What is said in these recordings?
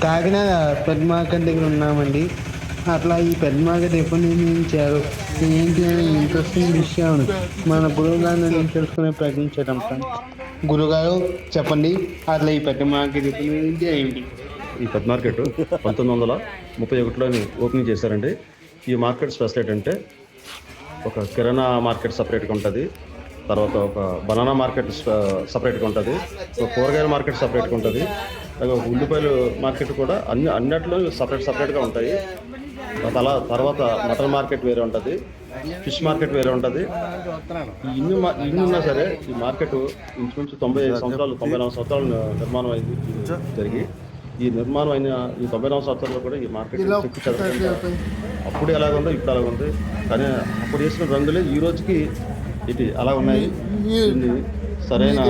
కాకినాడ పెద్ద మార్కెట్ దగ్గర ఉన్నామండి. అట్లా ఈ పెద్ద మార్కెట్ ఎప్పుడు నిర్మించారు, ఏంటి అనే ఇంట్రెస్టింగ్ విషయాలు మన గురువుగారి నుండి తెలుసుకునే ప్రయత్నం చేద్దాం ఫ్రెండ్స్. గురుగారు చెప్పండి, అట్లా ఈ పెద్ద మార్కెట్ ఎప్పుడు నిర్మించి ఏంటి? ఈ పెద్ద మార్కెట్ 1931లోని ఓపెనింగ్ చేశారండి. ఈ మార్కెట్ స్పెషల్ ఏంటంటే ఒక కిరాణా మార్కెట్ సపరేట్గా ఉంటుంది, తర్వాత ఒక బనానా మార్కెట్ సపరేట్గా ఉంటుంది, ఒక కూరగాయల మార్కెట్ సపరేట్గా ఉంటుంది, అలాగే ఒక ఉల్లిపాయలు మార్కెట్ కూడా అన్నిట్లో సపరేట్గా ఉంటాయి. తర్వాత మటన్ మార్కెట్ వేరే ఉంటుంది, ఫిష్ మార్కెట్ వేరే ఉంటుంది. ఇన్ని ఉన్నా సరే ఈ మార్కెట్ ఇంచుమించు 94 సంవత్సరాలు నిర్మాణం అయింది జరిగి. ఈ నిర్మాణం అయిన ఈ 94 సంవత్సరాల్లో కూడా ఈ మార్కెట్ చెక్కు చెదరకుండా అప్పుడు ఎలాగుందో ఇప్పుడు అలాగ ఉంది. కానీ అప్పుడు వేసిన రంగులే ఈ రోజుకి ఇటు అలా ఉన్నాయి. దీన్ని సరైన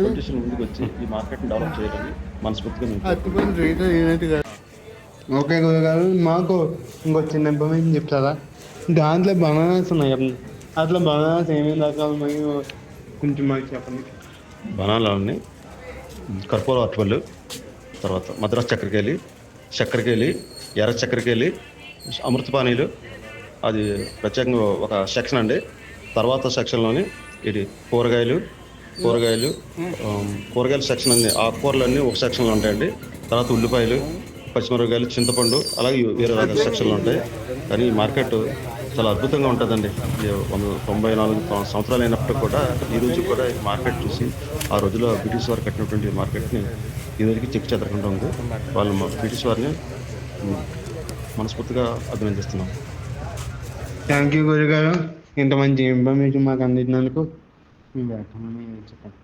పొజిషన్ ముందుకు వచ్చి ఈ మార్కెట్ని డెవలప్ చేయడానికి మనస్ఫూర్తిగా. ఓకే గురుగారు, మాకు ఇంకో చిన్న ఇన్ఫర్మేషన్ చెప్తారా? దాంట్లో బనానాస్ ఉన్నాయి, అట్లా బనానాస్ ఏమేమి రకాలు ఉన్నాయో కొంచెం మాకు చెప్పండి. బనానాలని కర్పూర అరటిపళ్ళు, తర్వాత మద్రాస్ చక్కెరకేళి, ఎర్ర చక్కెరకేళి, అమృతపానీలు, అది ప్రత్యేకంగా ఒక సెక్షన్ అండి. తర్వాత సెక్షన్లోని ఇది కూరగాయల సెక్షన్ అన్ని, ఆకుకూరలు అన్నీ ఒక సెక్షన్లో ఉంటాయండి. తర్వాత ఉల్లిపాయలు, పచ్చిమిరపకాయలు, చింతపండు, అలాగే వేరే రకాల సెక్షన్లు ఉంటాయి. కానీ ఈ మార్కెట్ చాలా అద్భుతంగా ఉంటుందండి. 194 సంవత్సరాలు అయినప్పటికీ కూడా ఈ రోజు కూడా ఈ మార్కెట్ చూసి ఆ రోజులో బ్రిటిష్ వారు కట్టినటువంటి మార్కెట్ని ఈ రోజుకి చెక్కు చెదరకుండా ఉంది. వాళ్ళు బ్రిటిష్ వారిని మనస్ఫూర్తిగా అభినందిస్తున్నాం. థ్యాంక్ యూ గురుగారు, ఇంత మంచి ఇన్ఫర్మేషన్ మాకు అందించినందుకు. చెప్పండి.